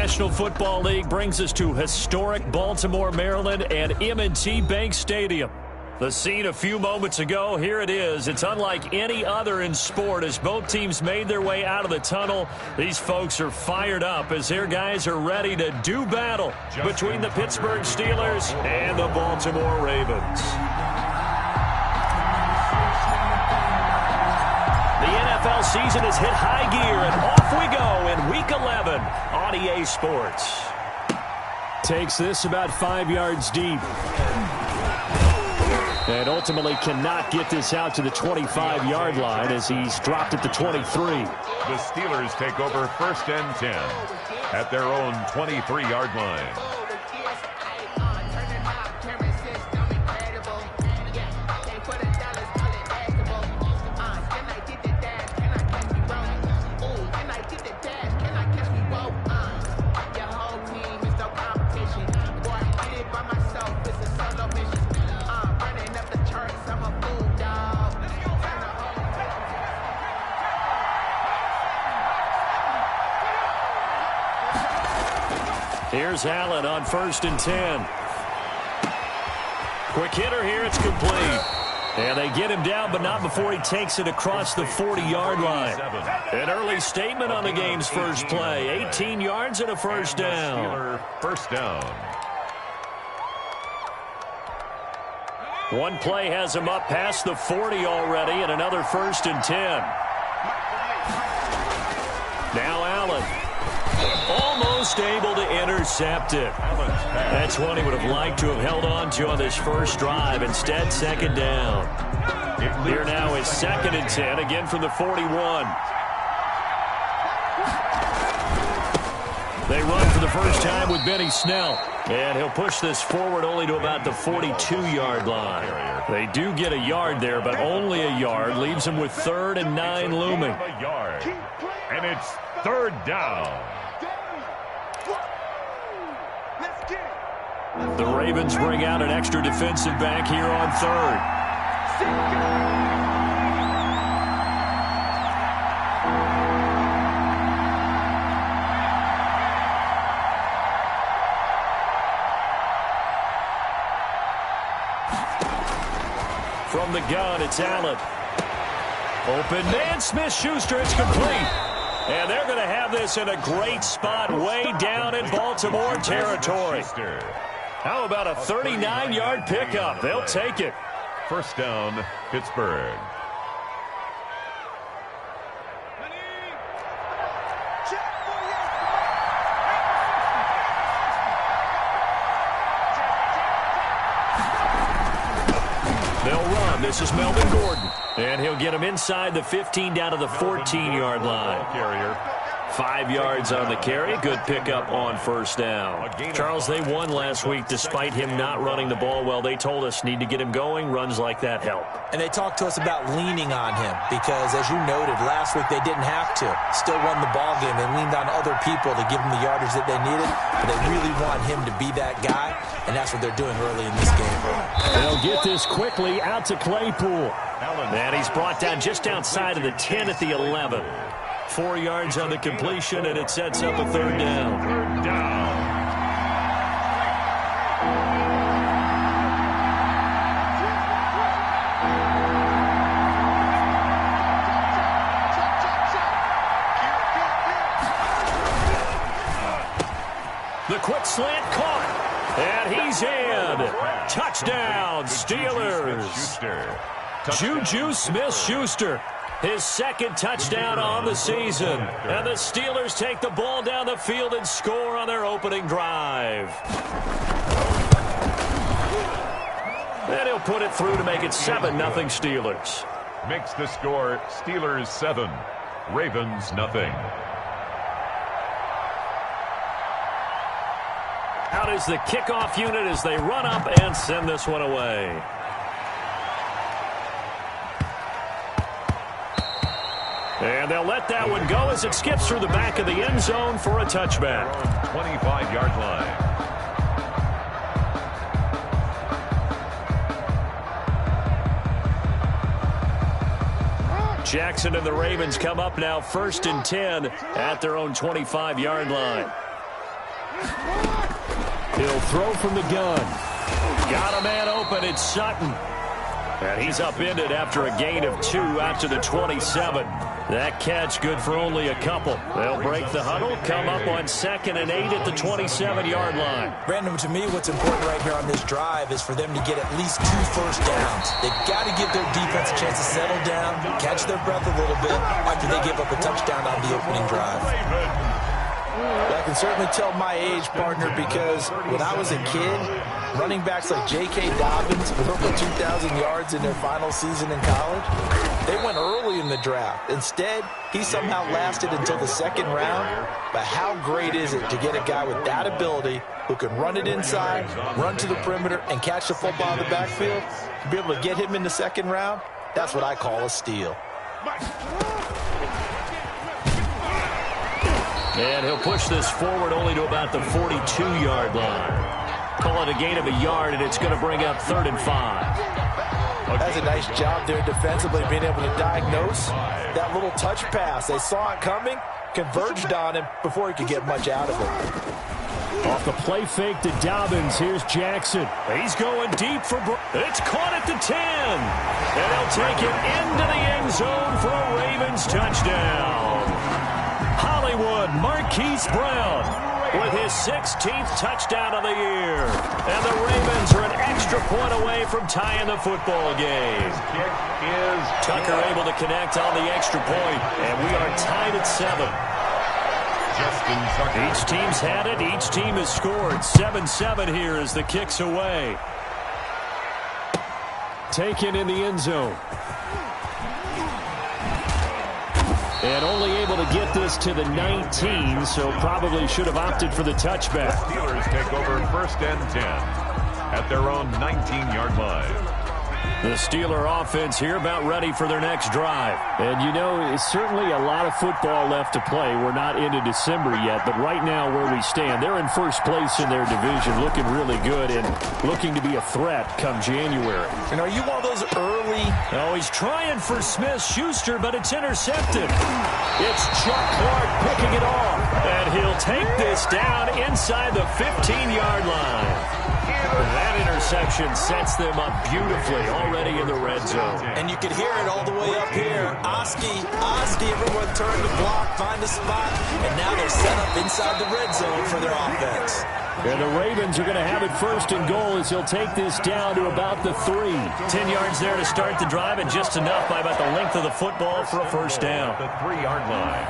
National Football League brings us to historic Baltimore, Maryland, and M&T Bank Stadium. The scene a few moments ago, here it is. It's unlike any other in sport as both teams made their way out of the tunnel. These folks are fired up as their guys are ready to do battle between the Pittsburgh Steelers and the Baltimore Ravens. The NFL season has hit high gear, and off we go in Week 11 on EA Sports. Takes this about 5 yards deep. And ultimately cannot get this out to the 25-yard line as he's dropped at the 23. The Steelers take over 1st and 10 at their own 23-yard line. Here's Allen on 1st and 10. Quick hitter here, it's complete. And they get him down, but not before he takes it across the 40-yard line. An early statement on the game's first play. 18 yards and a first down. First down. One play has him up past the 40 already, and another 1st and 10. Now Allen. Almost able to intercept it. That's one he would have liked to have held on to on this first drive. Instead, 2nd down. Here now is 2nd and 10, again from the 41. They run for the first time with Benny Snell. And he'll push this forward only to about the 42-yard line. They do get a yard there, but only a yard. Leaves them with 3rd and 9 looming. And it's 3rd down. The Ravens bring out an extra defensive back here on 3rd. From the gun, it's Allen. Open man, Smith-Schuster, it's complete. And they're going to have this in a great spot way down in Baltimore territory. How about a 39-yard pickup? They'll take it. First down, Pittsburgh. They'll run. This is Melvin Gordon. And he'll get him inside the 15 down to the 14-yard line. 5 yards on the carry. Good pickup on first down. Charles, they won last week despite him not running the ball well. They told us need to get him going. Runs like that help. And they talked to us about leaning on him because, as you noted, last week they didn't have to. Still won the ball game. They leaned on other people to give them the yardage that they needed. But they really want him to be that guy, and that's what they're doing early in this game. They'll get this quickly out to Claypool. And he's brought down just outside of the 10 at the 11. 4 yards on the completion, and it sets up a 3rd down. 3rd down. The quick slant caught, and he's in. Touchdown, Steelers. Juju Smith-Schuster. His 2nd touchdown on the season. And the Steelers take the ball down the field and score on their opening drive. And he'll put it through to make it 7-0 Steelers. Makes the score Steelers 7, Ravens nothing. Out is the kickoff unit as they run up and send this one away. And they'll let that one go as it skips through the back of the end zone for a touchback. 25-yard line. Jackson and the Ravens come up now 1st and 10 at their own 25-yard line. He'll throw from the gun. Got a man open. It's Sutton. And he's upended after a gain of 2 out to the 27. That catch good for only a couple. They'll break the huddle, come up on 2nd and 8 at the 27-yard line. Brandon, to me, what's important right here on this drive is for them to get at least 2 first downs. They've got to give their defense a chance to settle down, catch their breath a little bit after they give up a touchdown on the opening drive. I can certainly tell my age, partner, because when I was a kid, running backs like J.K. Dobbins with over 2,000 yards in their final season in college, they went early in the draft. Instead, he somehow lasted until the 2nd round. But how great is it to get a guy with that ability who can run it inside, run to the perimeter, and catch the football in the backfield? To be able to get him in the 2nd round, that's what I call a steal. And he'll push this forward only to about the 42-yard line. Call it a gain of a yard, and it's going to bring up 3rd and 5. That's a nice job there defensively, being able to diagnose that little touch pass. They saw it coming, converged on him before he could get much out of it. Off the play fake to Dobbins, here's Jackson. He's going deep for it's caught at the 10. And he'll take it into the end zone for a Ravens touchdown. Hollywood Marquise Brown with his 16th touchdown of the year. And the Ravens are an extra point away from tying the football game. Tucker able to connect on the extra point, and we are tied at 7. Each team's had it. Each team has scored. 7-7 here as the kick's away. Taken in the end zone. And only able to get this to the 19, so probably should have opted for the touchback. The Steelers take over 1st and 10 at their own 19-yard line. The Steeler offense here about ready for their next drive. And, you know, it's certainly a lot of football left to play. We're not into December yet, but right now where we stand, they're in first place in their division, looking really good and looking to be a threat come January. And are you one of those early? Oh, he's trying for Smith-Schuster, but it's intercepted. It's Chuck Clark picking it off, and he'll take this down inside the 15-yard line. That interception sets them up beautifully already in the red zone. And you could hear it all the way up here. Oski, everyone turned to block, find a spot, and now they're set up inside the red zone for their offense. And the Ravens are going to have it 1st and goal as he'll take this down to about the 3. 10 yards there to start the drive, and just enough by about the length of the football for a first down. The 3-yard line.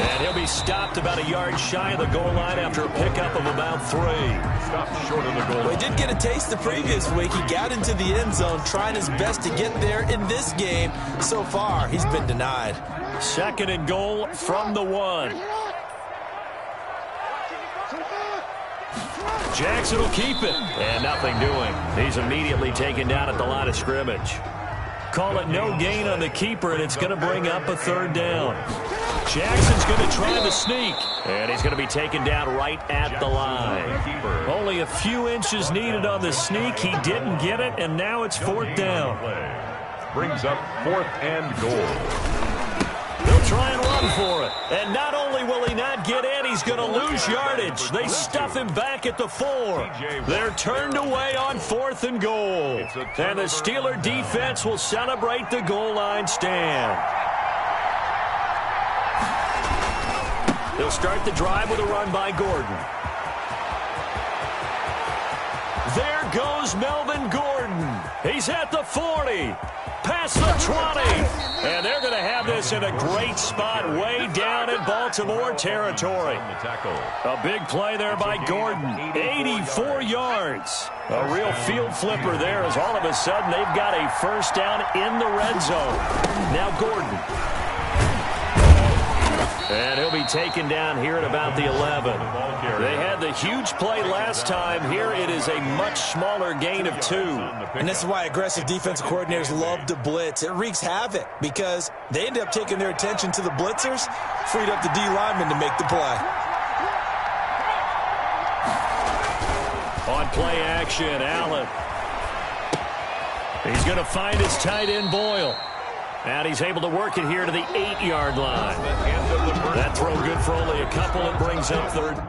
And he'll be stopped about a yard shy of the goal line after a pickup of about 3. Stopped short of the goal. Well, he did get a taste the previous week. He got into the end zone, trying his best to get there in this game. So far, he's been denied. 2nd and goal from the 1. Jackson will keep it. And nothing doing. He's immediately taken down at the line of scrimmage. Call it no gain on the keeper, and it's going to bring up a 3rd down. Jackson's going to try the sneak, and he's going to be taken down right at the line. Only a few inches needed on the sneak. He didn't get it, and now it's 4th down. Brings up 4th and goal. They'll try and run for it. And not only will he not get in, he's going to lose yardage. They stuff him back at the 4. They're turned away on 4th and goal. And the Steeler defense will celebrate the goal line stand. They'll start the drive with a run by Gordon. There goes Melvin Gordon. He's at the 40. Past the 20. And they're going to have this in a great spot way down in Baltimore territory. A big play there by Gordon. 84 yards. A real field flipper there as all of a sudden they've got a first down in the red zone. Now Gordon. And he'll be taken down here at about the 11. They had the huge play last time. Here it is a much smaller gain of 2. And this is why aggressive defensive coordinators love to blitz. It wreaks havoc because they end up taking their attention to the blitzers, freed up the D lineman to make the play. On play action, Allen. He's going to find his tight end, Boyle. And he's able to work it here to the 8-yard line. That throw good for only a couple. It brings up third.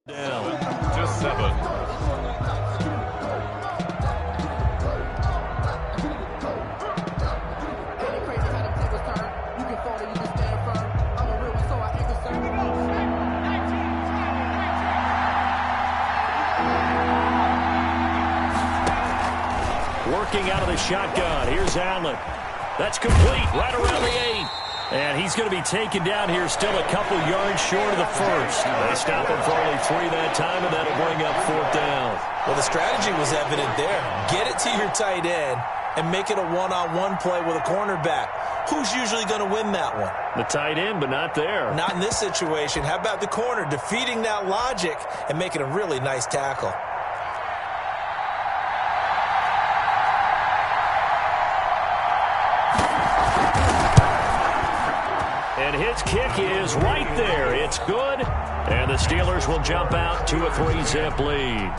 Down to 7. Working out of the shotgun. Here's Allen. That's complete right around the 8. And he's going to be taken down here still a couple yards short of the first. They stop him for only 3 that time, and that'll bring up 4th down. Well, the strategy was evident there. Get it to your tight end and make it a one-on-one play with a cornerback. Who's usually going to win that one? The tight end, but not there. Not in this situation. How about the corner defeating that logic and making a really nice tackle? And his kick is right there. It's good. And the Steelers will jump out to a 3-zip lead.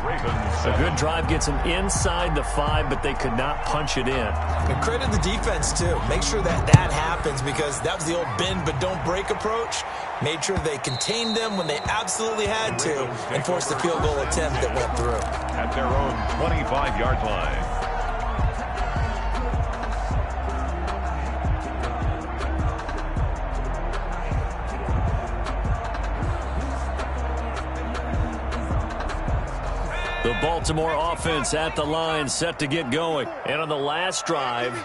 A good drive gets them inside the 5, but they could not punch it in. And credit the defense, too. Make sure that happens because that was the old bend but don't break approach. Made sure they contained them when they absolutely had to and forced the field goal attempt that went through. At their own 25-yard line. The Baltimore offense at the line, set to get going. And on the last drive,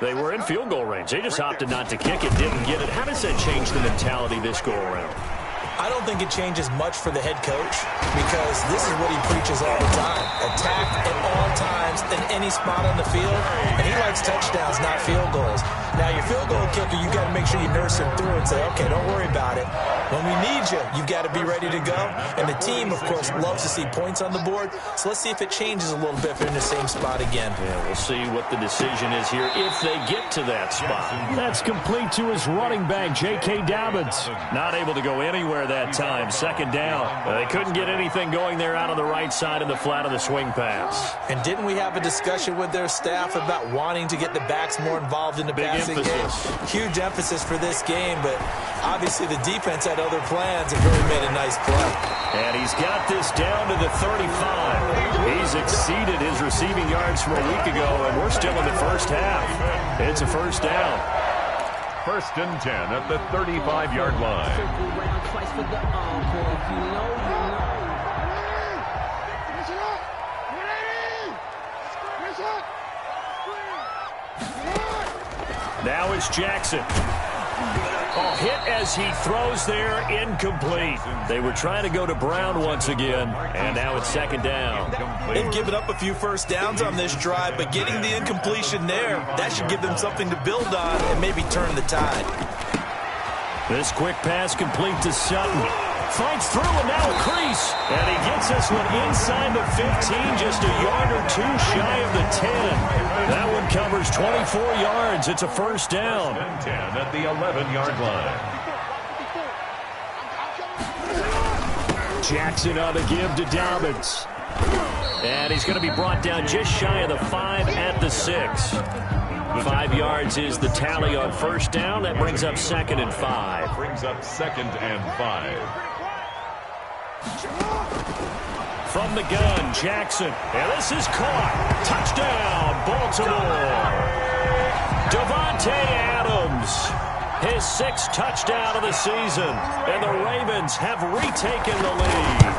they were in field goal range. They just opted not to kick it, didn't get it. How does that change the mentality this go around? I don't think it changes much for the head coach because this is what he preaches all the time. Attack at all times in any spot on the field, and he likes touchdowns, not field goals. Now, your field goal kicker, you've got to make sure you nurse him through and say, okay, don't worry about it. When we need you, you've got to be ready to go. And the team, of course, loves to see points on the board. So let's see if it changes a little bit if they're in the same spot again. Yeah, we'll see what the decision is here if they get to that spot. That's complete to his running back, J.K. Dobbins. Not able to go anywhere that time. 2nd down. They couldn't get anything going there out on the right side of the flat of the swing pass. And didn't we have a discussion with their staff about wanting to get the backs more involved in the passing game? Huge emphasis for this game, but obviously the defense had other plans and really made a nice play. And he's got this down to the 35. He's exceeded his receiving yards from a week ago, and we're still in the first half. It's a 1st down. 1st and 10 at the 35-yard line. Now it's Jackson. Hit as he throws there, incomplete. They were trying to go to Brown once again, and now it's 2nd down. They've given up a few 1st downs on this drive, but getting the incompletion there, that should give them something to build on and maybe turn the tide. This quick pass complete to Sutton. Fights through and now a crease. And he gets this one inside the 15, just a yard or 2 shy of the 10. That one covers 24 yards. It's a 1st down. 10 at the 11-yard line. Jackson on the give to Dobbins. And he's going to be brought down just shy of the 5 at the 6. 5 yards is the tally on 1st down. That brings up 2nd and 5. Brings up 2nd and 5. From the gun, Jackson. And this is caught. Touchdown, Baltimore. Davante Adams. His 6th touchdown of the season. And the Ravens have retaken the lead.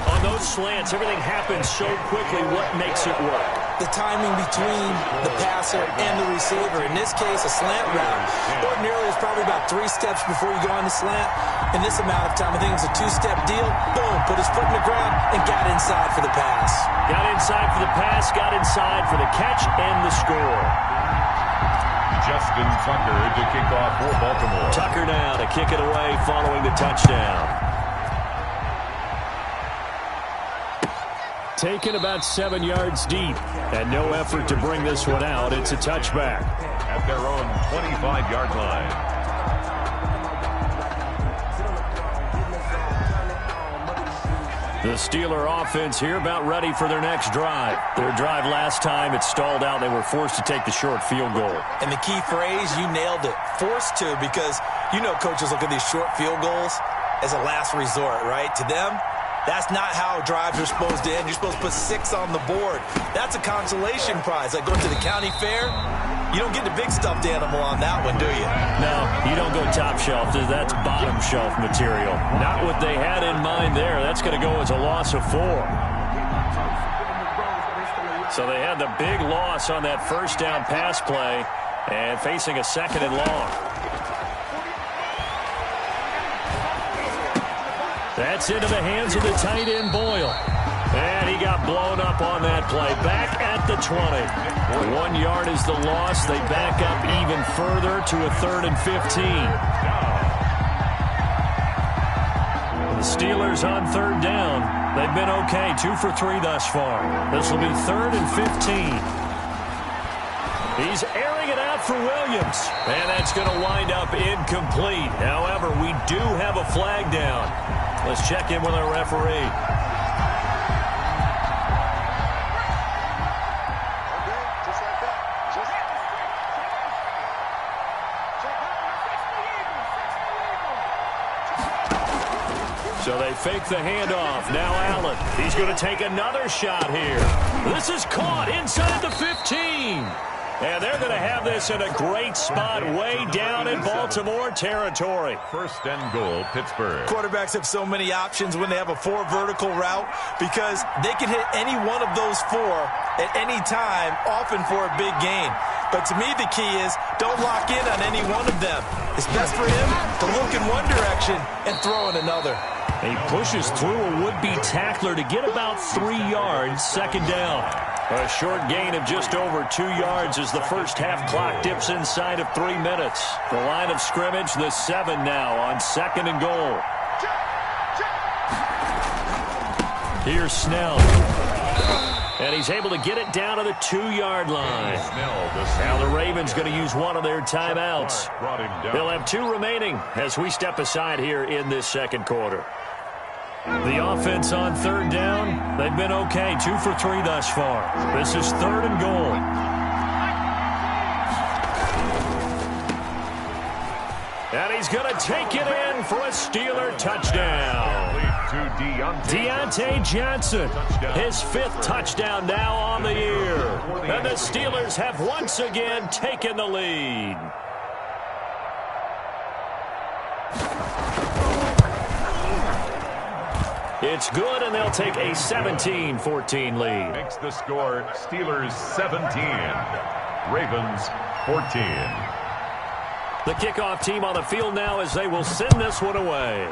On those slants, everything happens so quickly. What makes it work? The timing between the passer and the receiver. In this case, a slant route. Ordinarily, it's probably about 3 steps before you go on the slant. In this amount of time, I think it was a 2-step deal. Boom, put his foot in the ground and got inside for the pass. Got inside for the pass, got inside for the catch and the score. Justin Tucker to kick off for Baltimore. Tucker now to kick it away following the touchdown. Taken about 7 yards deep, and no effort to bring this one out. It's a touchback. At their own 25-yard line. The Steeler offense here about ready for their next drive. Their drive last time, it stalled out. They were forced to take the short field goal. And the key phrase, you nailed it, forced to, because you know coaches look at these short field goals as a last resort, right? To them, that's not how drives are supposed to end. You're supposed to put 6 on the board. That's a consolation prize. Like going to the county fair, you don't get the big stuffed animal on that one, do you? No, you don't go top shelf. That's bottom shelf material. Not what they had in mind there. That's going to go as a loss of 4. So they had the big loss on that first down pass play and facing a 2nd and long. That's into the hands of the tight end, Boyle. And he got blown up on that play. Back at the 20. 1 yard is the loss. They back up even further to a 3rd and 15. The Steelers on 3rd down. They've been okay. 2 for 3 thus far. This will be 3rd and 15. He's airing it out for Williams. And that's going to wind up incomplete. However, we do have a flag down. Let's check in with our referee. So they fake the handoff. Now Allen. He's going to take another shot here. This is caught inside the 15. And they're going to have this in a great spot way down in Baltimore territory. 1st and goal, Pittsburgh. Quarterbacks have so many options when they have a 4 vertical route because they can hit any one of those 4 at any time, often for a big gain. But to me, the key is don't lock in on any one of them. It's best for him to look in one direction and throw in another. He pushes through a would-be tackler to get about 3 yards, 2nd down. A short gain of just over 2 yards as the first half clock dips inside of 3 minutes. The line of scrimmage, the 7 now on 2nd and goal. Here's Snell. And he's able to get it down to the 2-yard line. Now the Ravens going to use one of their timeouts. They'll have 2 remaining as we step aside here in this 2nd quarter. The offense on 3rd down, they've been okay. 2 for 3 thus far. This is 3rd and goal. And he's going to take it in for a Steeler touchdown. Deontay Johnson, his 5th touchdown now on the year. And the Steelers have once again taken the lead. It's good, and they'll take a 17-14 lead. Makes the score Steelers 17, Ravens 14. The kickoff team on the field now as they will send this one away.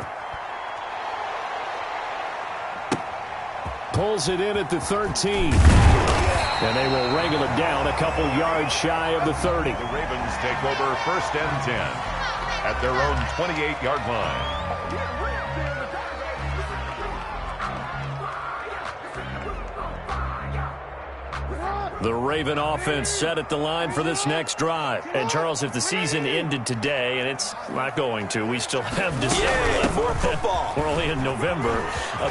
Pulls it in at the 13. And they will wrangle it down a couple yards shy of the 30. The Ravens take over 1st and 10 at their own 28-yard line. The Raven offense set at the line for this next drive. And, Charles, if the season ended today, and it's not going to, we still have December left. More football. We're only in November.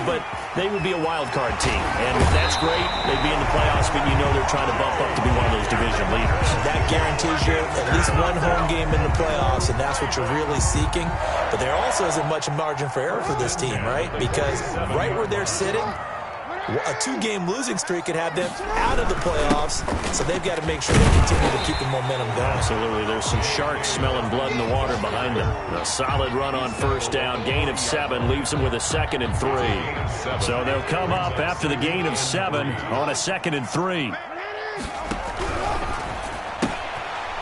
But they would be a wild card team. And that's great. They'd be in the playoffs, but you know they're trying to bump up to be one of those division leaders. That guarantees you at least one home game in the playoffs, and that's what you're really seeking. But But there also isn't much margin for error for this team, right? Because right where they're sitting, a 2-game losing streak could have them out of the playoffs, so they've got to make sure they continue to keep the momentum going. Absolutely. There's some sharks smelling blood in the water behind them. A solid run on first down. Gain of 7 leaves them with a 2nd and 3. So they'll come up after the gain of 7 on a 2nd and 3.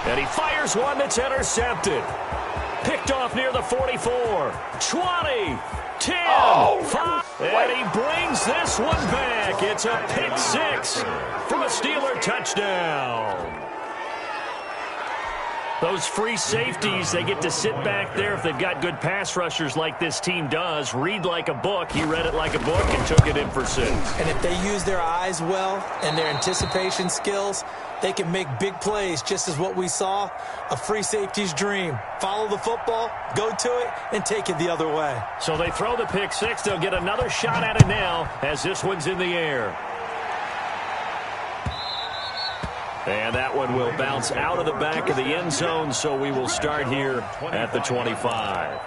And he fires one that's intercepted. Picked off near the 44. 20. 10, 5, and he brings this one back. It's a pick 6 from a Steeler touchdown. Those free safeties, they get to sit back there if they've got good pass rushers like this team does. Read like a book. He read it like a book and took it in for 6. And if they use their eyes well and their anticipation skills, they can make big plays, just as what we saw, a free safety's dream. Follow the football, go to it, and take it the other way. So they throw the pick 6. They'll get another shot at it now as this one's in the air. And that one will bounce out of the back of the end zone, so we will start here at the 25.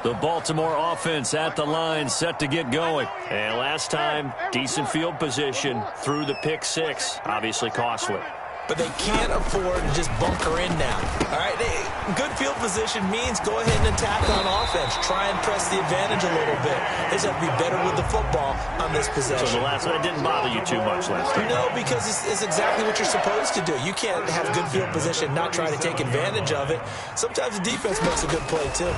The Baltimore offense at the line, set to get going. And last time, decent field position through the pick 6. Obviously costly. But they can't afford to just bunker in now. All right, good field position means go ahead and attack on offense. Try and press the advantage a little bit. They just have to be better with the football on this possession. So the last one didn't bother you too much last time? No, because it's exactly what you're supposed to do. You can't have good field position, not try to take advantage of it. Sometimes the defense makes a good play, too.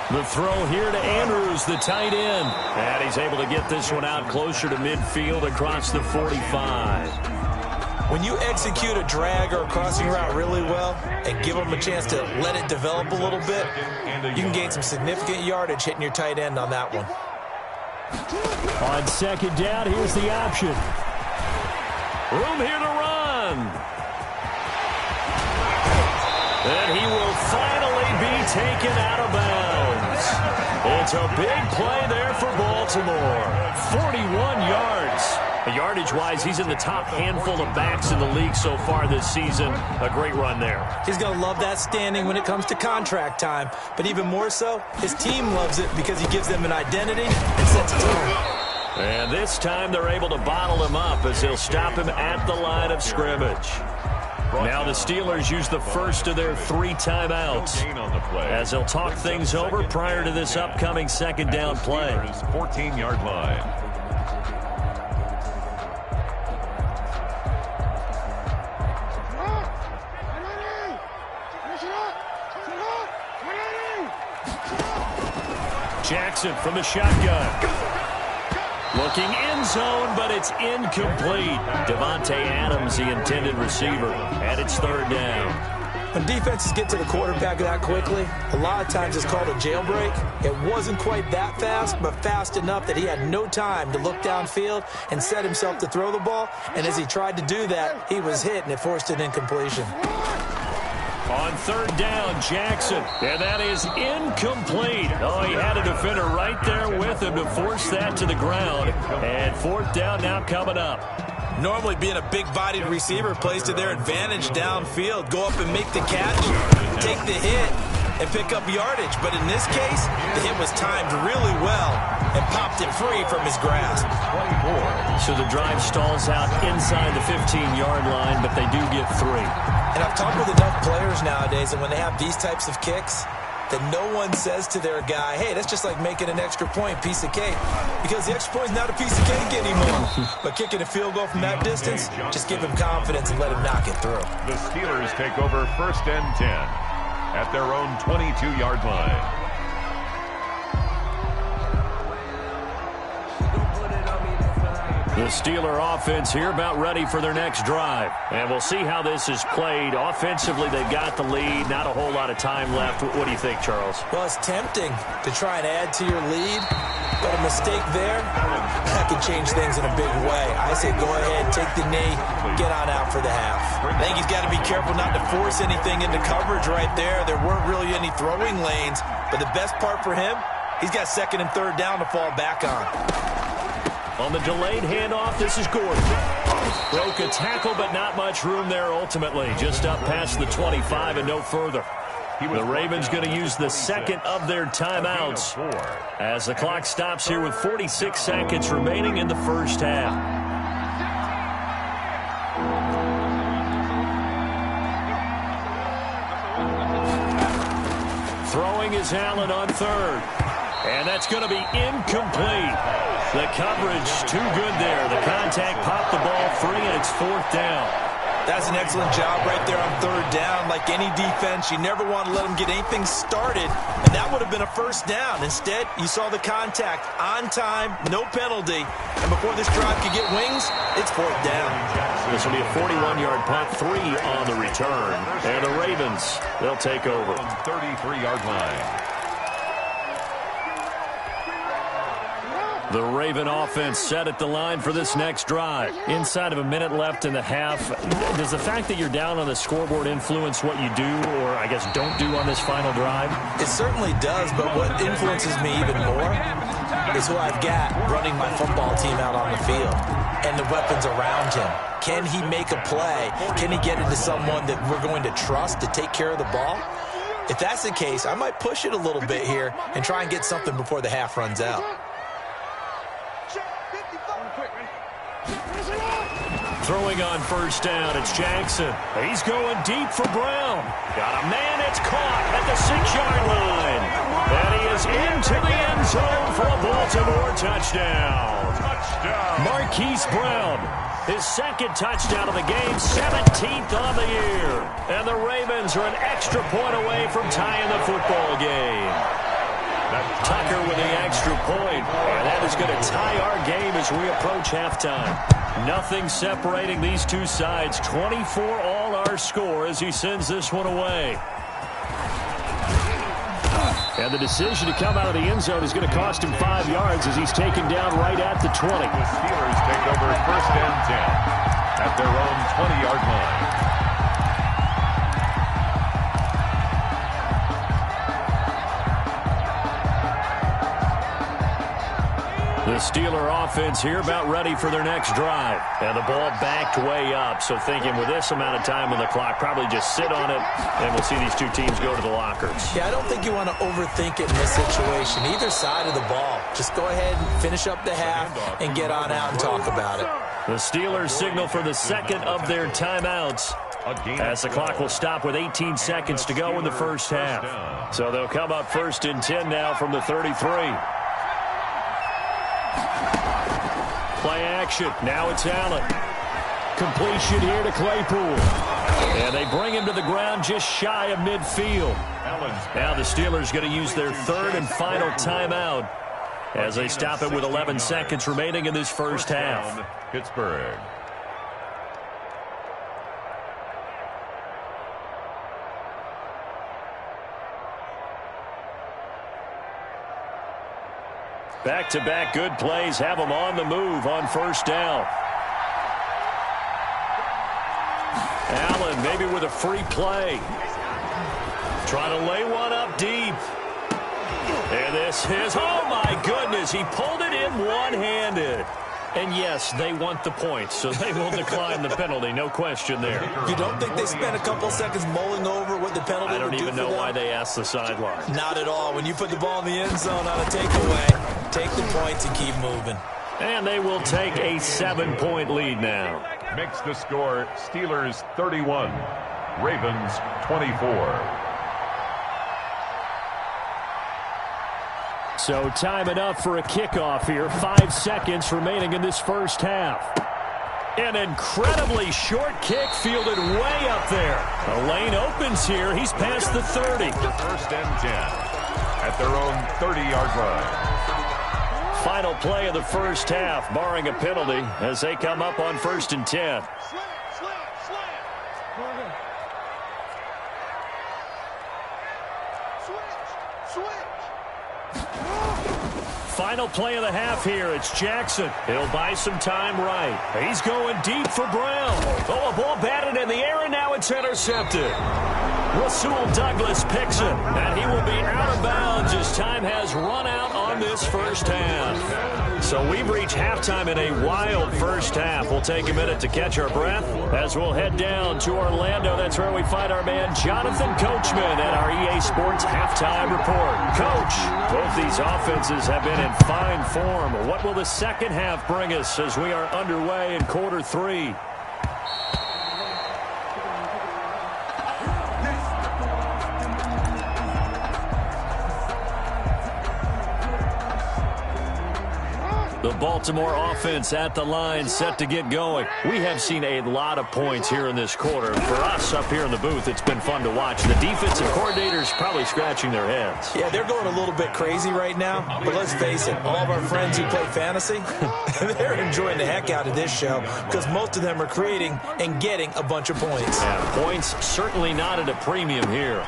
The throw here to Andrews, the tight end. And he's able to get this one out closer to midfield across the 45. When you execute a drag or a crossing route really well and give them a chance to let it develop a little bit, you can gain some significant yardage hitting your tight end on that one. On 2nd down, here's the option. Room here to run. And he will finally be taken out of bounds. It's a big play there for Baltimore. 41 yards. Yardage-wise, he's in the top handful of backs in the league so far this season. A great run there. He's going to love that standing when it comes to contract time. But even more so, his team loves it because he gives them an identity and sets a tone. And this time they're able to bottle him up as they'll stop him at the line of scrimmage. Now the Steelers use the first of their 3 timeouts as they'll talk things over prior to this upcoming 2nd down play. 14-yard line. Jackson from the shotgun. Looking end zone, but it's incomplete. Devontae Adams, the intended receiver, and it's 3rd down. When defenses get to the quarterback that quickly, a lot of times it's called a jailbreak. It wasn't quite that fast, but fast enough that he had no time to look downfield and set himself to throw the ball. And as he tried to do that, he was hit, and it forced an incompletion. On 3rd down, Jackson, and that is incomplete. Oh, he had a defender right there with him to force that to the ground. And 4th down now coming up. Normally being a big-bodied receiver plays to their advantage downfield. Go up and make the catch, take the hit, and pick up yardage. But in this case, the hit was timed really well and popped it free from his grasp. So the drive stalls out inside the 15-yard line, but they do get 3. And I've talked with enough players nowadays, and when they have these types of kicks, that no one says to their guy, hey, that's just like making an extra point, piece of cake. Because the extra point is not a piece of cake anymore. But kicking a field goal from that distance, just give him confidence and let him knock it through. The Steelers take over 1st and 10 at their own 22-yard line. The Steeler offense here about ready for their next drive. And we'll see how this is played. Offensively, they've got the lead. Not a whole lot of time left. What do you think, Charles? Well, it's tempting to try and add to your lead. But a mistake there, that could change things in a big way. I say go ahead, take the knee, get on out for the half. I think he's got to be careful not to force anything into coverage right there. There weren't really any throwing lanes. But the best part for him, he's got 2nd and 3rd down to fall back on. On the delayed handoff, this is Gordon. Broke a tackle, but not much room there ultimately. Just up past the 25 and no further. The Ravens going to use the second of their timeouts as the clock stops here with 46 seconds remaining in the first half. Throwing is Allen on third. And that's going to be incomplete. The coverage too good there. The contact popped the ball free, and it's fourth down. That's an excellent job right there on third down. Like any defense, you never want to let them get anything started, and that would have been a first down. Instead, you saw the contact on time, no penalty, and before this drive could get wings, it's fourth down. This will be a 41-yard punt, 3 on the return. And the Ravens, they'll take over. 33-yard line. The Raven offense set at the line for this next drive. Inside of a minute left in the half, does the fact that you're down on the scoreboard influence what you do, or I guess don't do on this final drive? It certainly does, but what influences me even more is who I've got running my football team out on the field and the weapons around him. Can he make a play? Can he get into someone that we're going to trust to take care of the ball? If that's the case, I might push it a little bit here and try and get something before the half runs out. Throwing on first down, it's Jackson. He's going deep for Brown. Got a man, it's caught at the 6-yard line. And he is into the end zone for a Baltimore touchdown. Marquise Brown, his second touchdown of the game, 17th on the year. And the Ravens are an extra point away from tying the football game. Tucker with the extra point, and that is going to tie our game as we approach halftime. Nothing separating these two sides. 24 all our score as he sends this one away. And the decision to come out of the end zone is going to cost him 5 yards as he's taken down right at the 20. The Steelers take over first and 10 at their own 20-yard line. The Steeler offense here about ready for their next drive. And the ball backed way up. So thinking with this amount of time on the clock, probably just sit on it, and we'll see these two teams go to the lockers. Yeah, I don't think you want to overthink it in this situation. Either side of the ball. Just go ahead and finish up the half and get on out and talk about it. The Steelers signal for the second of their timeouts as the clock will stop with 18 seconds to go in the first half. So they'll come up first and 10 now from the 33. Play action. Now it's Allen. Completion here to Claypool. And they bring him to the ground just shy of midfield. Now the Steelers going to use their third and final timeout as they stop it with 11 seconds remaining in this first half. Pittsburgh. Back-to-back good plays have them on the move on first down. Allen maybe with a free play. Trying to lay one up deep. And this is, oh my goodness, he pulled it in one-handed. And yes, they want the points, so they will decline the penalty, no question there. You don't think they spent a couple seconds mulling over what the penalty would do for them? I don't even know why they asked the sideline. Not at all. When you put the ball in the end zone on a takeaway, take the points and keep moving. And they will take a 7-point lead now. Makes the score Steelers 31, Ravens 24. So time enough for a kickoff here. 5 seconds remaining in this first half. An incredibly short kick fielded way up there. The lane opens here. He's past the 30. First and 10 at their own 30-yard line. Final play of the first half, barring a penalty, as they come up on first and 10. Final play of the half here. It's Jackson. He'll buy some time right. He's going deep for Brown. Oh, a ball batted in the air, and now it's intercepted. Rasul Douglas picks it, and he will be out of bounds as time has run out on this first half. So we've reached halftime in a wild first half. We'll take a minute to catch our breath as we'll head down to Orlando. That's where we find our man Jonathan Coachman at our EA Sports Halftime Report. Coach, both these offenses have been in fine form. What will the second half bring us as we are underway in quarter 3? The Baltimore offense at the line, set to get going. We have seen a lot of points here in this quarter. For us up here in the booth, it's been fun to watch. The defensive coordinators probably scratching their heads. Yeah, they're going a little bit crazy right now. But let's face it, all of our friends who play fantasy, they're enjoying the heck out of this show because most of them are creating and getting a bunch of points. Yeah, points certainly not at a premium here.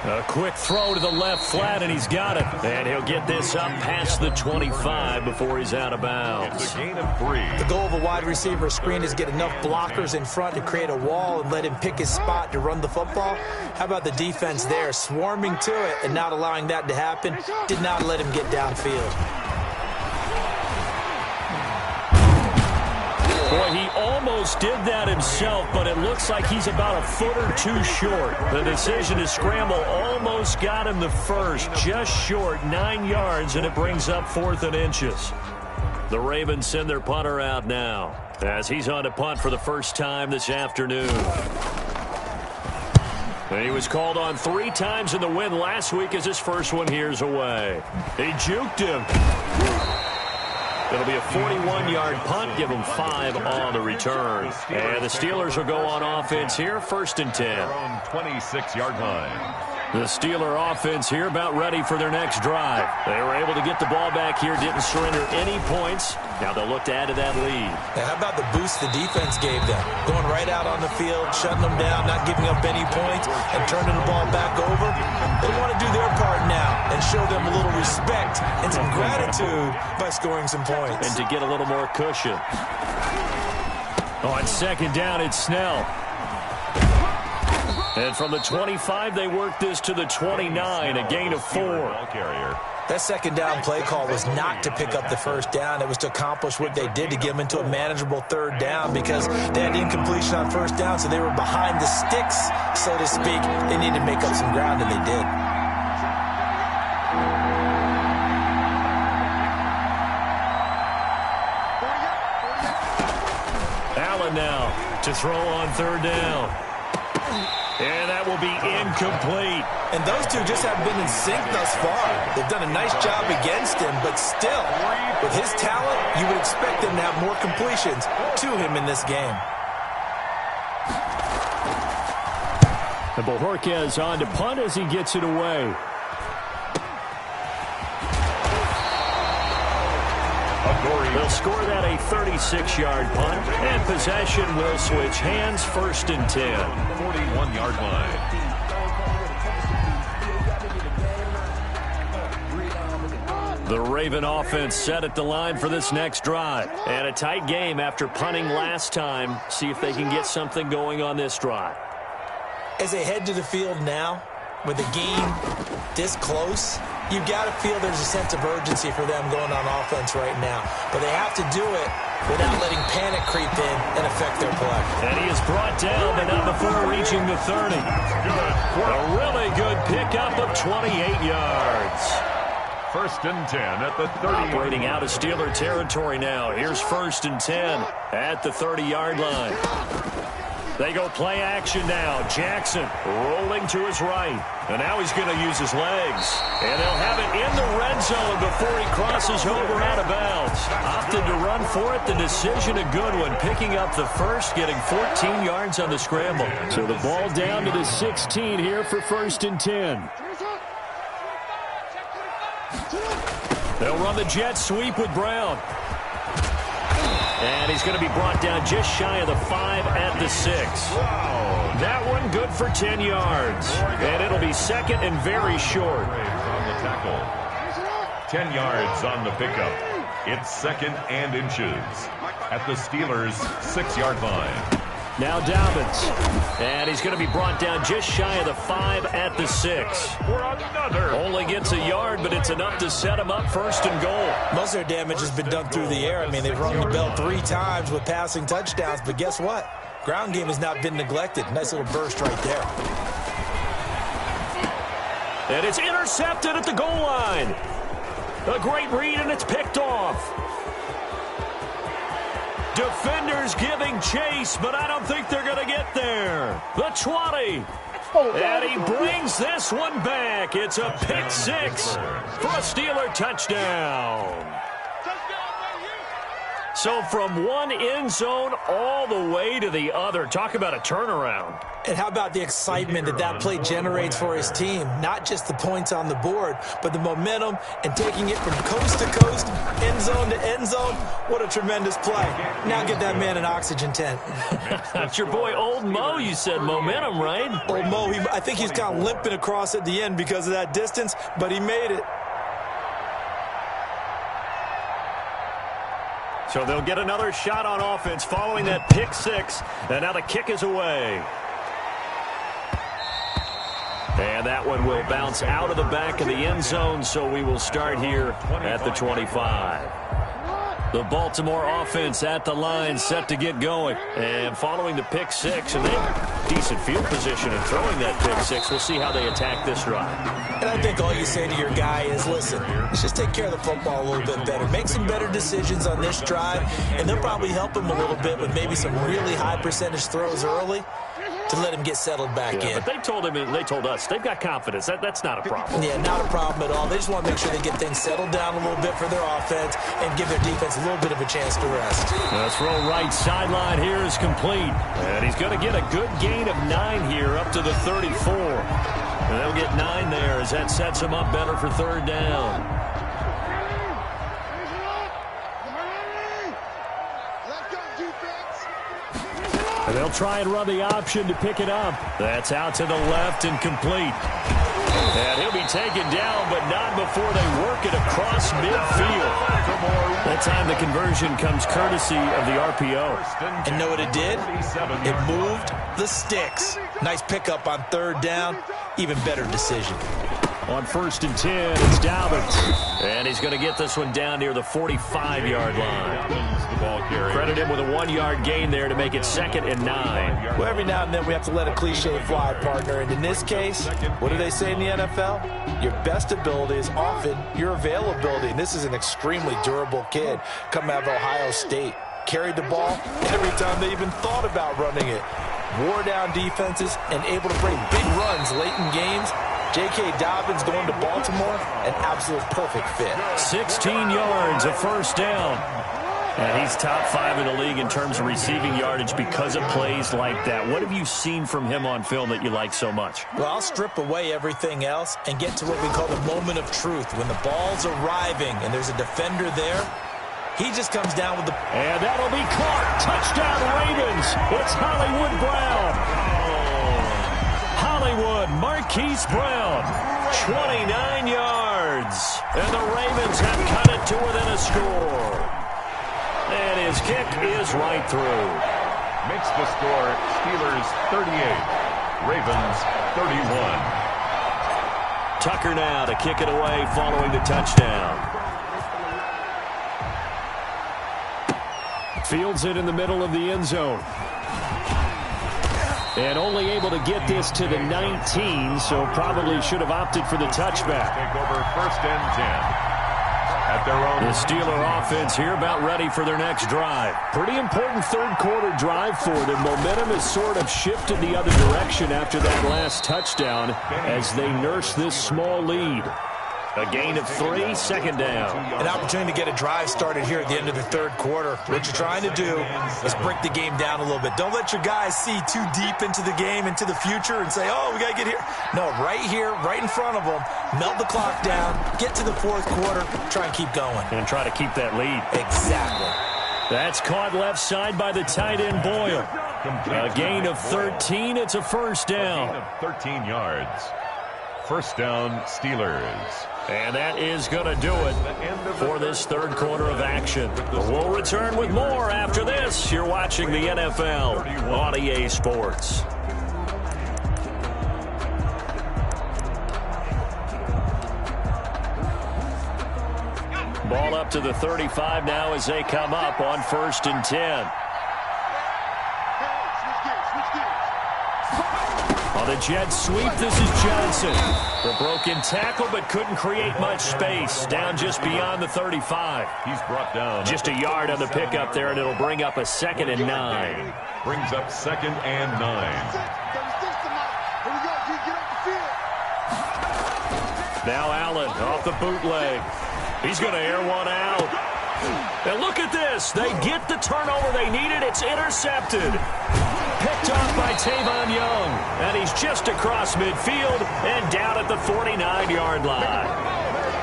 A quick throw to the left flat, and he's got it. And he'll get this up past the 25 before he's out of bounds. It's a gain of 3. The goal of a wide receiver screen is get enough blockers in front to create a wall and let him pick his spot to run the football. How about the defense there, swarming to it and not allowing that to happen? Did not let him get downfield. Boy, he almost did that himself, but it looks like he's about a foot or two short. The decision to scramble almost got him the first, just short, 9 yards, and it brings up 4th and inches. The Ravens send their punter out now as he's on to punt for the first time this afternoon. And he was called on 3 times in the win last week as his first one here's away. He juked him. It'll be a 41-yard punt, give them 5 on the return. And the Steelers will go on offense here, 1st and 10. Their own 26-yard line. The Steeler offense here about ready for their next drive. They were able to get the ball back here, didn't surrender any points. Now they'll look to add to that lead. Now, how about the boost the defense gave them? Going right out on the field, shutting them down, not giving up any points, and turning the ball back over. They want to do their part now and show them a little respect and some gratitude by scoring some points. And to get a little more cushion. On 2nd down, it's Snell. And from the 25, they work this to the 29, a gain of 4. That 2nd down play call was not to pick up the 1st down. It was to accomplish what they did to get them into a manageable 3rd down because they had incompletion on 1st down, so they were behind the sticks, so to speak. They needed to make up some ground, and they did. Allen now to throw on 3rd down. And that will be incomplete. And those two just haven't been in sync thus far. They've done a nice job against him, but still, with his talent, you would expect them to have more completions to him in this game. And Bojorquez on to punt as he gets it away. They'll score that a 36-yard punt, and possession will switch hands, 1st and 10. 41-yard line. The Raven offense set at the line for this next drive. And a tight game after punting last time. See if they can get something going on this drive. As they head to the field now, with the game this close, you've got to feel there's a sense of urgency for them going on offense right now. But they have to do it without letting panic creep in and affect their play. And he is brought down, but not before reaching the 30. A really good pickup of 28 yards. 1st and 10 at the 30. Operating out of Steeler territory now. Here's 1st and 10 at the 30-yard line. They go play action now. Jackson rolling to his right. And now he's going to use his legs. And they'll have it in the red zone before he crosses over out of bounds. Opted to run for it. The decision a good one. Picking up the 1st, getting 14 yards on the scramble. So the ball down to the 16 here for 1st and 10. They'll run the jet sweep with Brown. And he's going to be brought down just shy of the 5 at the 6. Wow. That one good for 10 yards. And it'll be 2nd and very short. On the tackle. 10 yards on the pickup. It's 2nd and inches at the Steelers' 6-yard line. Now Dobbins. And he's going to be brought down just shy of the 5 at the 6. Only gets a yard, but it's enough to set him up first and goal. Most of their damage has been done through the air. I mean, they've rung the bell 3 times with passing touchdowns, but guess what? Ground game has not been neglected. Nice little burst right there. And it's intercepted at the goal line. A great read, and it's picked off. Defenders giving chase, but I don't think they're going to get there. The 20. And he brings this one back. It's a pick 6 for a Steeler touchdown. So from one end zone all the way to the other. Talk about a turnaround. And how about the excitement that play generates for his team? Not just the points on the board, but the momentum and taking it from coast to coast, end zone to end zone. What a tremendous play. Now get that man an oxygen tent. That's your boy Old Mo, you said. Momentum, right? Old Mo, I think he's kind of limping across at the end because of that distance, but he made it. So they'll get another shot on offense following that pick 6. And now the kick is away. And that one will bounce out of the back of the end zone, so we will start here at the 25. The Baltimore offense at the line, set to get going. And following the pick 6, and they have decent field position in throwing that pick 6. We'll see how they attack this drive. And I think all you say to your guy is, listen, let's just take care of the football a little bit better. Make some better decisions on this drive, and they'll probably help him a little bit with maybe some really high percentage throws early to let him get settled back in. But they told him, and they told us, they've got confidence. That's not a problem. Yeah, not a problem at all. They just want to make sure they get things settled down a little bit for their offense and give their defense a little bit of a chance to rest. The throw right sideline here is complete. And he's going to get a good gain of 9 here up to the 34. And they'll get 9 there as that sets him up better for third down. And they'll try and run the option to pick it up. That's out to the left and complete. And he'll be taken down, but not before they work it across midfield. That time the conversion comes courtesy of the RPO. And know what it did? It moved the sticks. Nice pickup on third down. Even better decision. On 1st and 10, it's Dobbins. And he's going to get this one down near the 45-yard line. Credit him with a 1-yard gain there to make it 2nd and 9. Well, every now and then we have to let a cliche fly, partner. And in this case, what do they say in the NFL? Your best ability is often your availability. And this is an extremely durable kid coming out of Ohio State. Carried the ball every time they even thought about running it. Wore down defenses and able to break big runs late in games. J.K. Dobbins going to Baltimore, an absolute perfect fit. 16 yards, a first down. And he's top 5 in the league in terms of receiving yardage because of plays like that. What have you seen from him on film that you like so much? Well, I'll strip away everything else and get to what we call the moment of truth. When the ball's arriving and there's a defender there, he just comes down with the... And that'll be caught. Touchdown, Ravens. It's Hollywood Brown. Hollywood, Marquise Brown, 29 yards. And the Ravens have cut it to within a score. And his kick is right through. Makes the score Steelers 38, Ravens 31. Tucker now to kick it away following the touchdown. Fields it in the middle of the end zone. And only able to get this to the 19, so probably should have opted for the touchback. Take over 1st and 10. At their own. The Steeler offense here about ready for their next drive. Pretty important third quarter drive for them. Momentum has sort of shifted the other direction after that last touchdown as they nurse this small lead. A gain of 3, 2nd down. An opportunity to get a drive started here at the end of the third quarter. What you're trying to do is break the game down a little bit. Don't let your guys see too deep into the game, into the future, and say, oh, we got to get here. No, right here, right in front of them, melt the clock down, get to the 4th quarter, try and keep going. And try to keep that lead. Exactly. That's caught left side by the tight end, Boyle. A gain of 13. It's a first down. 13 yards. First down, Steelers. And that is going to do it for this third quarter of action. We'll return with more after this. You're watching the NFL on EA Sports. Ball up to the 35 now as they come up on 1st and 10. On the jet sweep, this is Johnson. The broken tackle, but couldn't create much space. Down just beyond the 35. He's brought down. Just a yard on the pickup there, and it'll bring up a 2nd and 9. Brings up 2nd and 9. Now Allen off the bootleg. He's going to air one out. And look at this. They get the turnover they needed. It's intercepted. Picked off by Tavon Young. And he's just across midfield and down at the 49-yard line.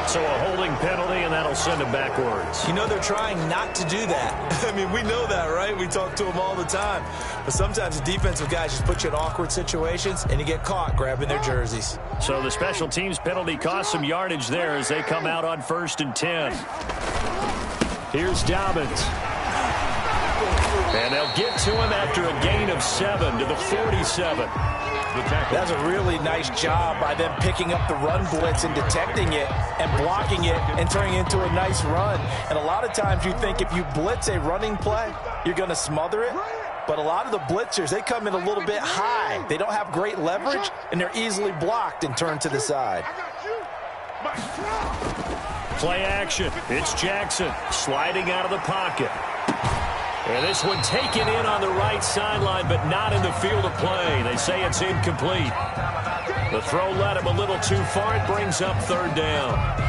So a holding penalty, and that'll send him backwards. You know, they're trying not to do that. I mean, we know that, right? We talk to them all the time. But sometimes the defensive guys just put you in awkward situations, and you get caught grabbing their jerseys. So the special teams penalty cost some yardage there as they come out on 1st and 10. Here's Dobbins. And they'll get to him after a gain of 7 to the 47. That's a really nice job by them picking up the run blitz and detecting it and blocking it and turning it into a nice run. And a lot of times you think if you blitz a running play, you're going to smother it. But a lot of the blitzers, they come in a little bit high. They don't have great leverage, and they're easily blocked and turned to the side. Play action. It's Jackson sliding out of the pocket. And this one taken in on the right sideline, but not in the field of play. They say it's incomplete. The throw led him a little too far. It brings up 3rd down.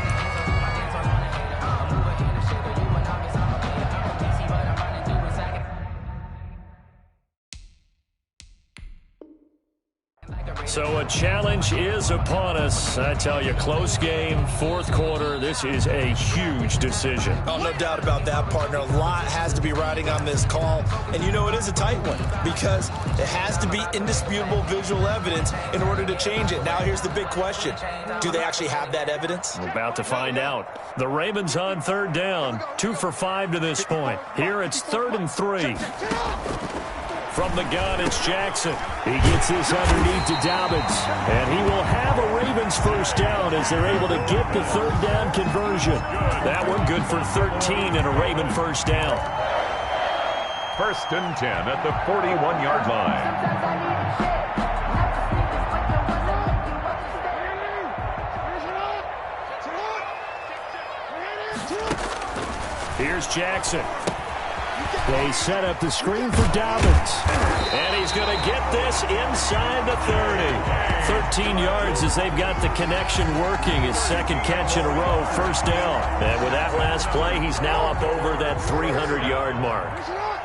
So a challenge is upon us. I tell you, close game, 4th quarter. This is a huge decision. Oh, no doubt about that, partner. A lot has to be riding on this call. And you know it is a tight one because it has to be indisputable visual evidence in order to change it. Now here's the big question. Do they actually have that evidence? We're about to find out. The Ravens on 3rd down. 2 for 5 to this point. Here it's 3rd and 3. From the gun, it's Jackson. He gets this underneath to Dobbins. And he will have a Ravens first down as they're able to get the 3rd down conversion. That one good for 13 and a Raven first down. 1st and 10 at the 41-yard line. Here's Jackson. They set up the screen for Dobbins. And he's going to get this inside the 30. 13 yards as they've got the connection working. His 2nd catch in a row, first down. And with that last play, he's now up over that 300-yard mark.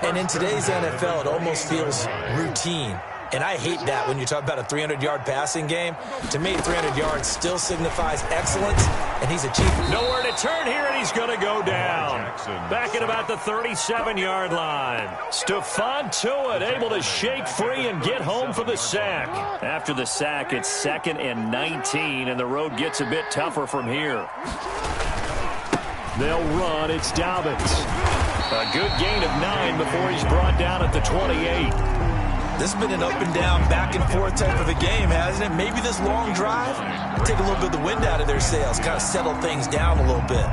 And in today's NFL, it almost feels routine. And I hate that when you talk about a 300-yard passing game. To me, 300 yards still signifies excellence, and he's achieved. Nowhere to turn here, and he's going to go down. Back at about the 37-yard line. Stephon Tuitt able to shake free and get home for the sack. After the sack, it's 2nd and 19, and the road gets a bit tougher from here. They'll run. It's Dobbins. A good gain of 9 before he's brought down at the 28. This has been an up and down, back and forth type of a game, hasn't it? Maybe this long drive take a little bit of the wind out of their sails, kind of settle things down a little bit.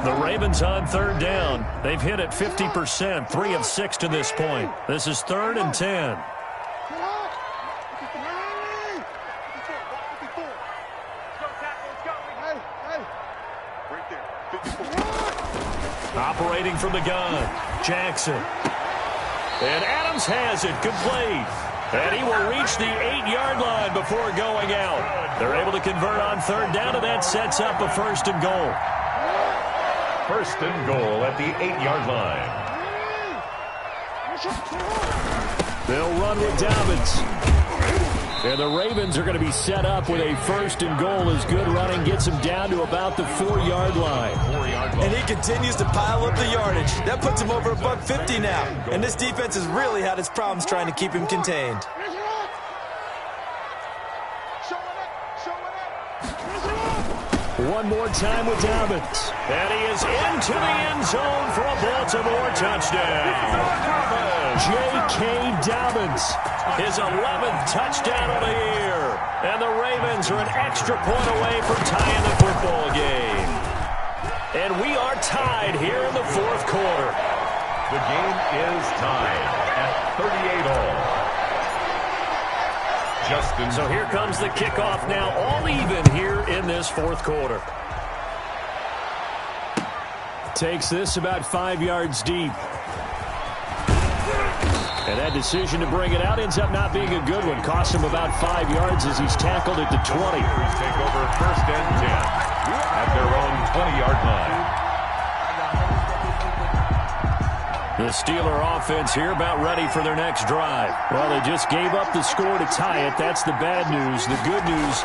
The Ravens on 3rd down. They've hit it 50%, 3 of 6 to this point. This is 3rd and 10. Operating from the gun, Jackson. And Adams has it, complete. And he will reach the 8-yard line before going out. They're able to convert on 3rd down, and that sets up a 1st and goal. 1st and goal at the 8-yard line. They'll run with Dobbins. And the Ravens are going to be set up with a 1st and goal as good running gets them down to about the 4-yard line. And he continues to pile up the yardage. That puts him over $150 now. And this defense has really had its problems trying to keep him contained. One more time with Dobbins. And he is into the end zone for a Baltimore touchdown. J.K. Dobbins, his 11th touchdown of the year. And the Ravens are an extra point away from tying the football game. And we are tied here in the 4th quarter. The game is tied at 38 all. So here comes the kickoff now, all even here in this 4th quarter. Takes this about 5 yards deep. And that decision to bring it out ends up not being a good one. Costs him about 5 yards as he's tackled at the 20. Take over 1st and 10 at their own 20-yard line. The Steeler offense here about ready for their next drive. Well, they just gave up the score to tie it. That's the bad news. The good news,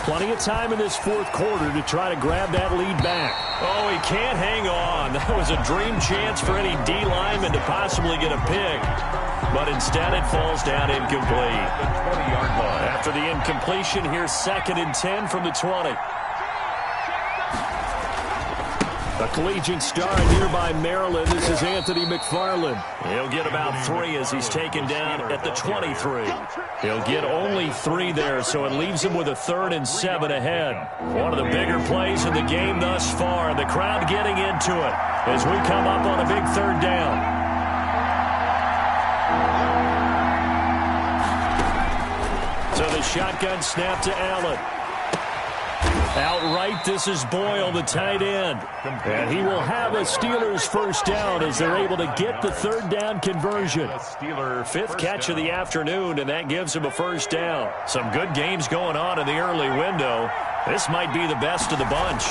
plenty of time in this 4th quarter to try to grab that lead back. Oh, he can't hang on. That was a dream chance for any D lineman to possibly get a pick. But instead it falls down incomplete. The 20-yard line. After the incompletion, here's 2nd and 10 from the 20. A collegiate star nearby Maryland. This is Anthony McFarland. He'll get about 3 as he's taken down at the 23. He'll get only 3 there, so it leaves him with a 3rd and 7 ahead. One of the bigger plays in the game thus far. The crowd getting into it as we come up on a big 3rd down. So the shotgun snap to Allen. Outright, this is Boyle, the tight end. And he will have a Steelers 1st down as they're able to get the 3rd down conversion. 5th catch of the afternoon, and that gives him a 1st down. Some good games going on in the early window. This might be the best of the bunch.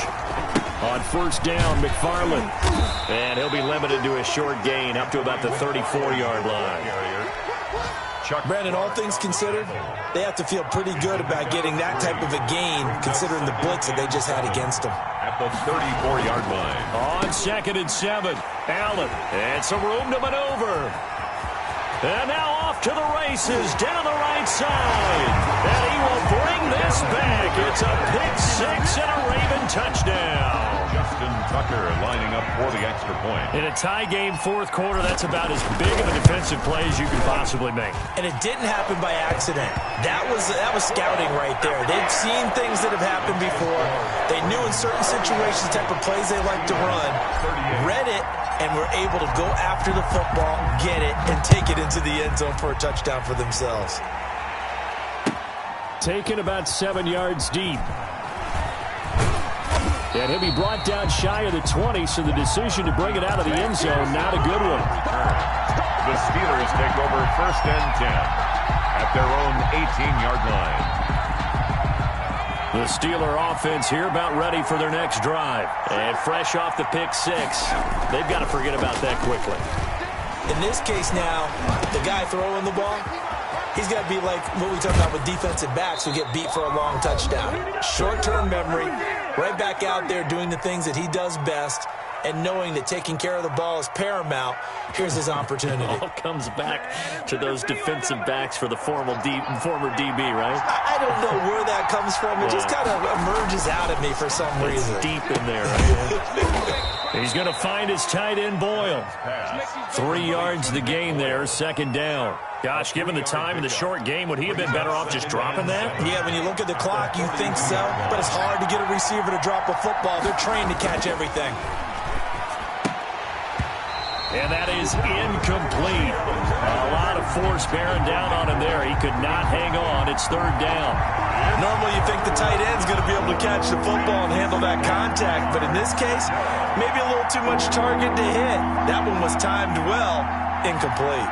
On 1st down, McFarland. And he'll be limited to a short gain up to about the 34-yard line. Brandon, all things considered, they have to feel pretty good about getting that type of a gain, considering the blitz that they just had against them. At the 34-yard line. On 2nd and 7, Allen, and some room to maneuver. And now off to the races, down the right side. And he will bring this back. It's a pick 6 and a Raven touchdown. Justin Tucker lining up for the extra point. In a tie game 4th quarter, that's about as big of a defensive play as you can possibly make. And it didn't happen by accident. That was scouting right there. They've seen things that have happened before. They knew in certain situations the type of plays they like to run, read it, and were able to go after the football, get it, and take it into the end zone for a touchdown for themselves. Taken about 7 yards deep. And he'll be brought down shy of the 20, so the decision to bring it out of the end zone, not a good one. The Steelers take over 1st and 10 at their own 18-yard line. The Steeler offense here about ready for their next drive. And fresh off the pick 6, they've got to forget about that quickly. In this case now, the guy throwing the ball, he's got to be like what we talk about with defensive backs who get beat for a long touchdown. Short-term memory, right back out there doing the things that he does best, and knowing that taking care of the ball is paramount. Here's his opportunity. It all comes back to those defensive backs for the former DB, right? I don't know where that comes from. It just kind of emerges out of me for some reason. It's deep in there. Right? He's going to find his tight end, Boyle. 3 yards the gain there, 2nd down. Gosh, given the time in the short game, would he have been better off just dropping that? Yeah, when you look at the clock, you think so. But it's hard to get a receiver to drop a football. They're trained to catch everything. And that is incomplete. A lot of force bearing down on him there. He could not hang on. It's 3rd down. Normally you think the tight end's going to be able to catch the football and handle that contact. But in this case, maybe a little too much target to hit. That one was timed well. Incomplete.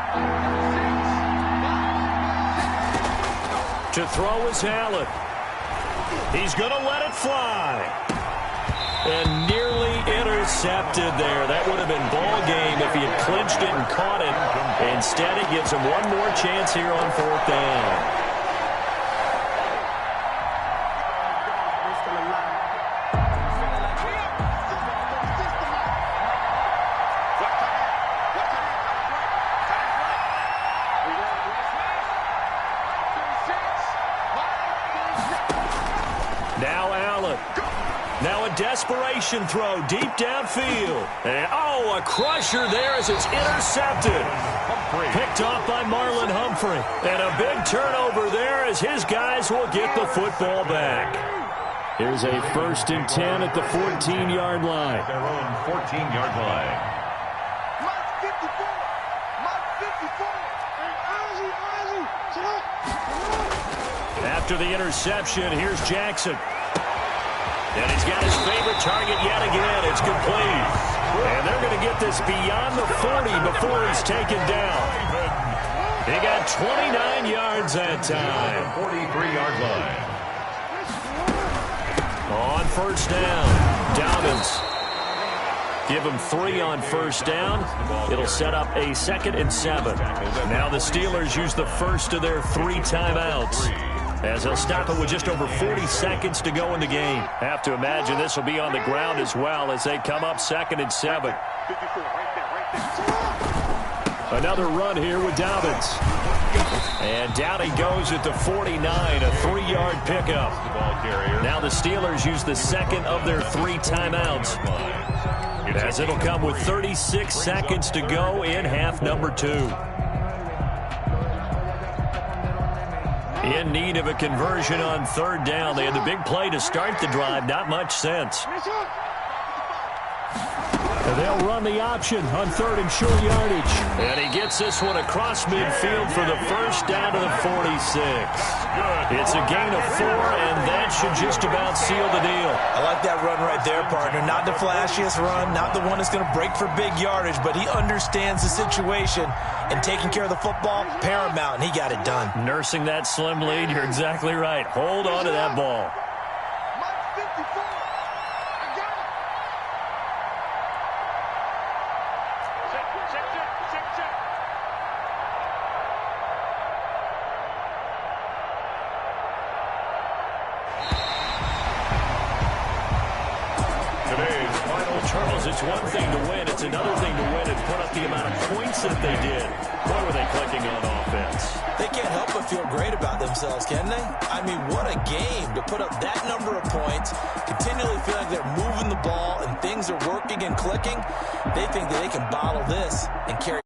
To throw is Allen. He's going to let it fly. And nearly intercepted there. That would have been ball game if he had clinched it and caught it. Instead, it gives him one more chance here on 4th down. Now Allen. Now a desperation throw deep downfield. And, a crusher there as it's intercepted. Picked off by Marlon Humphrey. And a big turnover there as his guys will get the football back. Here's a 1st and 10 at the 14-yard line. Their own 14-yard line. After the interception, here's Jackson. And he's got his favorite target yet again. It's complete. And they're going to get this beyond the 40 before he's taken down. He got 29 yards that time. 43-yard line. On 1st down, Dobbins. Give him 3 on 1st down. It'll set up a 2nd and 7. Now the Steelers use the first of their 3 timeouts, as they'll stop it with just over 40 seconds to go in the game. Have to imagine this will be on the ground as well as they come up 2nd and 7. Another run here with Dobbins. And down he goes at the 49, a 3-yard pickup. Now the Steelers use the 2nd of their 3 timeouts, as it'll come with 36 seconds to go in half number 2. In need of a conversion on 3rd down. They had the big play to start the drive. Not much sense. And they'll run the option on 3rd and short yardage. And he gets this one across midfield for the 1st down to the 46. It's a gain of 4, and that should just about seal the deal. I like that run right there, partner. Not the flashiest run, not the one that's going to break for big yardage, but he understands the situation, and taking care of the football, paramount, and he got it done. Nursing that slim lead, you're exactly right. Hold on to that ball. It's one thing to win. It's another thing to win and put up the amount of points that they did. Boy, were they clicking on offense. They can't help but feel great about themselves, can they? I mean, what a game to put up that number of points, continually feel like they're moving the ball and things are working and clicking. They think that they can bottle this and carry